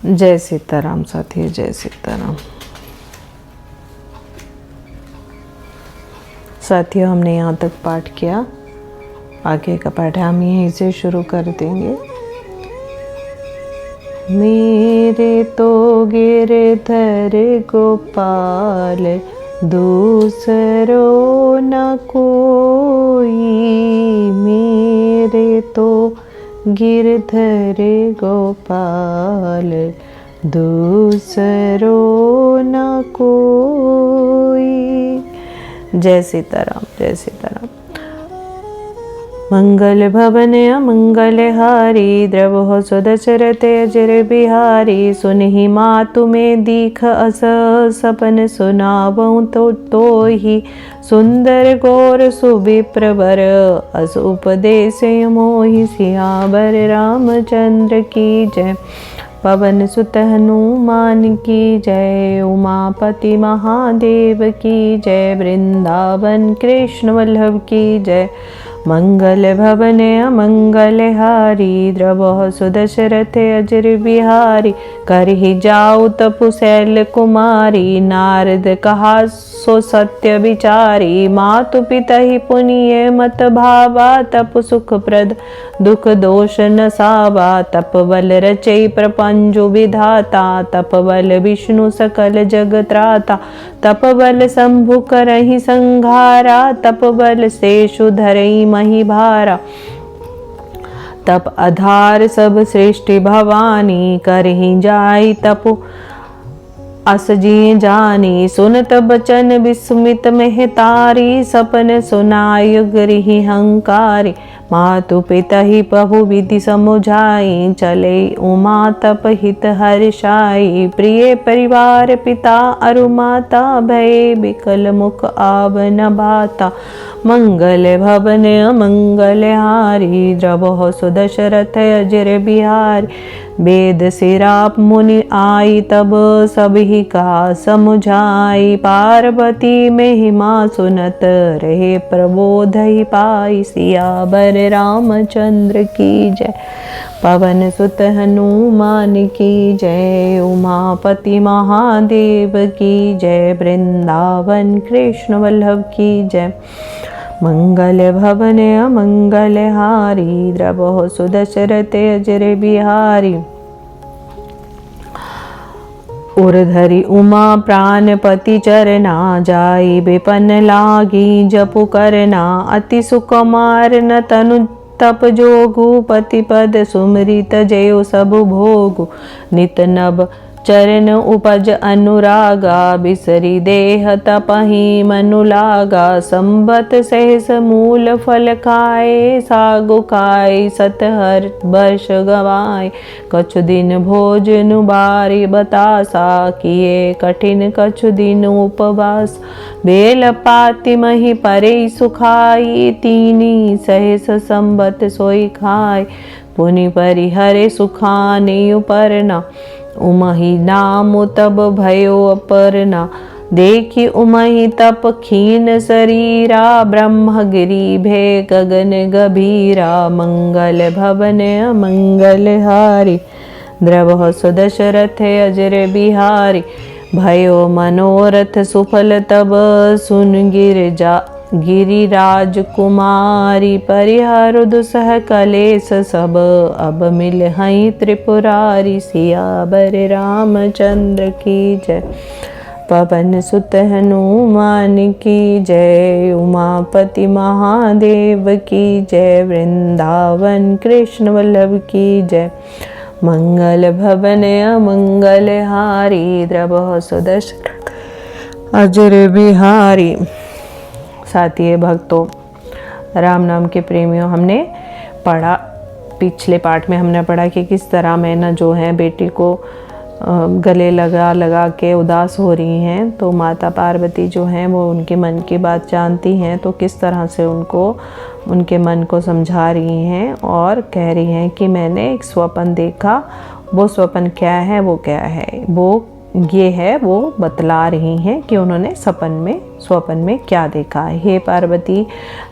जय सीताराम साथी, जय सीताराम साथियों। हमने यहाँ तक पाठ किया, आगे का पाठ हम यहीं से शुरू कर देंगे। मेरे तो गिरधर गोपाल दूसरो न कोई, मेरे तो गिरधर गोपाल दूसरो न कोई। जय सीताराम, जय सीताराम। मंगल भवन अमंगल हारी, द्रवह सुदशरथ अजर बिहारी। सुनहि मातु में दीख अस, सपन सुनावऊँ तो ही। सुंदर गौर सुविप्रवर, अस उपदेश मोहि। सियावर रामचंद्र की जय, पवन सुत हनुमान की जय। उमापति महादेव की जय, वृंदावन कृष्ण वल्लभ की जय। मंगल भवन अमंगल हारी, द्रवह सुदशरथ अजर बिहारी। करहि जाऊ तपु शैल कुमारी, नारद कहा सो सत्य विचारी। मातु पितहि पुनीय मत भावा, तपु सुख प्रद दुख दोष न सावा। तप बल रचई प्रपंचु विधाता, तप बल विष्णु सकल जग त्राता। तप बल शंभु करहि संघारा, तप बल शेषु धरई मही भारा। तप आधार सब सृष्टि भवानी, करहि जाई तपु अस जिय जानी। सुनत बचन विस्मित महतारी, सपन सुनाय गृहि हंकारी। मातु पितहि बहु विधि समुझाई, चले उमा तप हित हर्षाई। प्रिय परिवार पिता अरु माता, भय बिकल मुख आव न बाता। मंगल भवन अमंगल हारी, द्रवह सुदशरथ अजर बिहारी। वेद सिराप मुनि आई, तब सबहि कहा समुझाई। पार्वती महिमा सुनत, रहे प्रबोधहि पाई। सियावर रामचंद्र की जय, पवन सुत हनुमान की जय। उमापति महादेव की जय, वृंदावन कृष्ण वल्लभ की जय। मंगल भवन अमंगल हारी, द्रवह सुदशरथ अजर बिहारी। उर्धरि उमा प्राणपति चरना, जाई विपन लागी जपु करना। अति सुकुमार न तनु तप जोगु, पति पद सुमृत जयो सब भोगु। नित नभ चरण उपज अनुरागा, बिसरी देह तपहि मनु लागा। संबत सहस मूल फल खाए, सागु खाए सतहर वर्ष गवाए। कछु दिन भोजन बारी बतासा, किए कठिन कछु दिन उपवास। बेल पाति मही परे सुखाई, तीनी सहस संबत सोई खाए। पुनि परिहरे सुखाने उपरना, उमहि नाम तब भयो अपरना। देखी उमहि तप खीन शरीरा, ब्रह्मगिरि भय गगन गभीरा। मंगल भवन अमंगल हारी, द्रवह सुदशरथ अजर बिहारी। भयो मनोरथ सुफल तब, सुन गिरिराज कुमारी। परिहर दुसह कलेस सब, अब मिल हई त्रिपुरारी। सियावर रामचंद्र की जय, पवन सुत हनुमान की जय। उमापति महादेव की जय, वृंदावन कृष्ण वल्लभ की जय। मंगल भवन अमंगल हारी, द्रवह सुदशरथ अजर बिहारी। साथिये भक्तों, राम नाम के प्रेमियों, हमने पढ़ा, पिछले पाठ में हमने पढ़ा कि किस तरह मैना जो है बेटी को गले लगा लगा के उदास हो रही हैं। तो माता पार्वती जो हैं वो उनके मन की बात जानती हैं, तो किस तरह से उनको उनके मन को समझा रही हैं और कह रही हैं कि मैंने एक स्वप्न देखा। वो स्वप्न क्या है, वो क्या है, वो ये है, वो बतला रही हैं कि उन्होंने स्वप्न में क्या देखा है। हे पार्वती,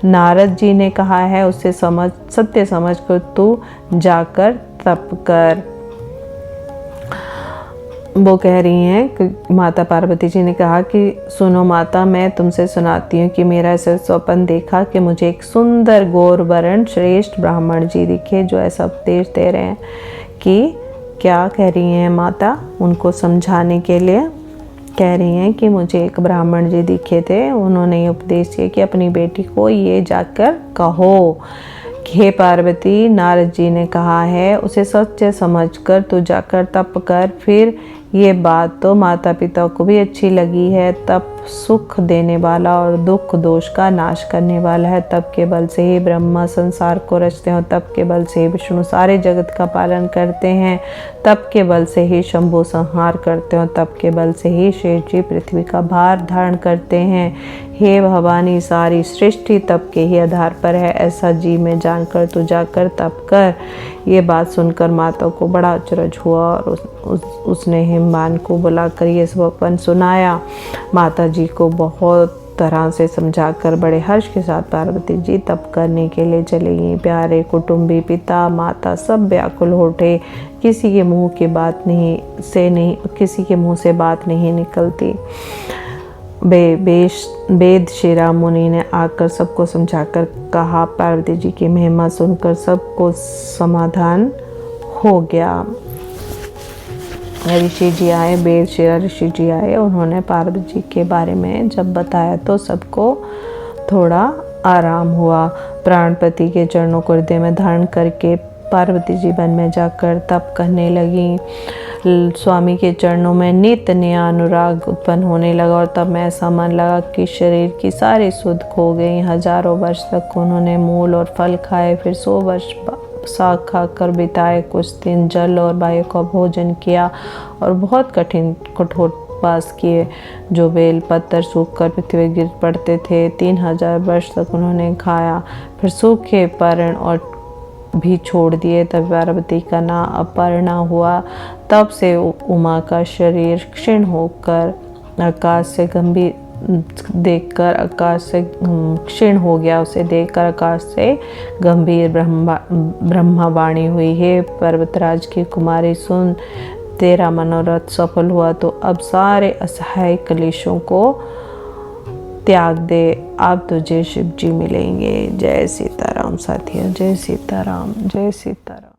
नारद जी ने कहा है उससे सत्य समझ कर तू जाकर तप कर। वो कह रही हैं कि माता पार्वती जी ने कहा कि सुनो माता, मैं तुमसे सुनाती हूँ कि मेरा ऐसा स्वप्न देखा कि मुझे एक सुंदर गौर वर्ण श्रेष्ठ ब्राह्मण जी दिखे जो ऐसा उपदेश दे रहे हैं। कि क्या कह रही हैं माता उनको समझाने के लिए? कह रही हैं कि मुझे एक ब्राह्मण जी दिखे थे, उन्होंने ये उपदेश किया कि अपनी बेटी को ये जाकर कहो कि हे पार्वती, नारद जी ने कहा है उसे सच समझकर तू जाकर तप कर। फिर ये बात तो माता पिता को भी अच्छी लगी है। तप सुख देने वाला और दुख दोष का नाश करने वाला है। तप के बल से ही ब्रह्मा संसार को रचते हैं, तप के बल से ही विष्णु सारे जगत का पालन करते हैं, तप के बल से ही शंभु संहार करते हैं, तप के बल से ही शेष जी पृथ्वी का भार धारण करते हैं। हे भवानी, सारी सृष्टि तप के ही आधार पर है, ऐसा जी में जानकर तू जाकर तप कर। ये बात सुनकर माता को बड़ा अचरज हुआ और उसने हिमवान को बुलाकर ये स्वप्न सुनाया। माता जी को बहुत तरह से समझाकर बड़े हर्ष के साथ पार्वती जी तप करने के लिए चली गईं। प्यारे कुटुंबी, पिता माता सब व्याकुल हो उठे। किसी के मुंह की बात किसी के मुंह से बात नहीं निकलती। वेद शिरा मुनि ने आकर सबको समझाकर कहा। पार्वती जी की महिमा सुनकर सबको समाधान हो गया। ऋषि जी आए, वेद शिरा ऋषि जी आए, उन्होंने पार्वती जी के बारे में जब बताया तो सबको थोड़ा आराम हुआ। प्राणपति के चरणों को हृदय में धारण करके पार्वती जी वन में जाकर तप करने लगी। स्वामी के चरणों में नित्य नया अनुराग उत्पन्न होने लगा और तब में ऐसा मन लगा कि शरीर की सारी सुध खो गई। हजारों वर्ष तक उन्होंने मूल और फल खाए, फिर 100 वर्ष साग खाकर बिताए। कुछ दिन जल और वायु का भोजन किया और बहुत कठोर उपवास किए। जो बेल पत्थर सूख कर पृथ्वी गिर पड़ते थे 3000 वर्ष तक उन्होंने खाया। फिर सूखे पर्ण और भी छोड़ दिए। तब पार्वती का नाम अपर्णा हुआ। तब से उमा का शरीर क्षीण होकर आकाश से गंभीर देखकर आकाश से क्षीण हो गया। उसे देखकर आकाश से गंभीर ब्रह्मावाणी हुई। हे पर्वतराज की कुमारी, सुन, तेरा मनोरथ सफल हुआ तो अब सारे असहाय क्लेशों को त्याग दे। अब तुझे शिव जी मिलेंगे। जय सीताराम साथियों, जय सीताराम, जय सीताराम।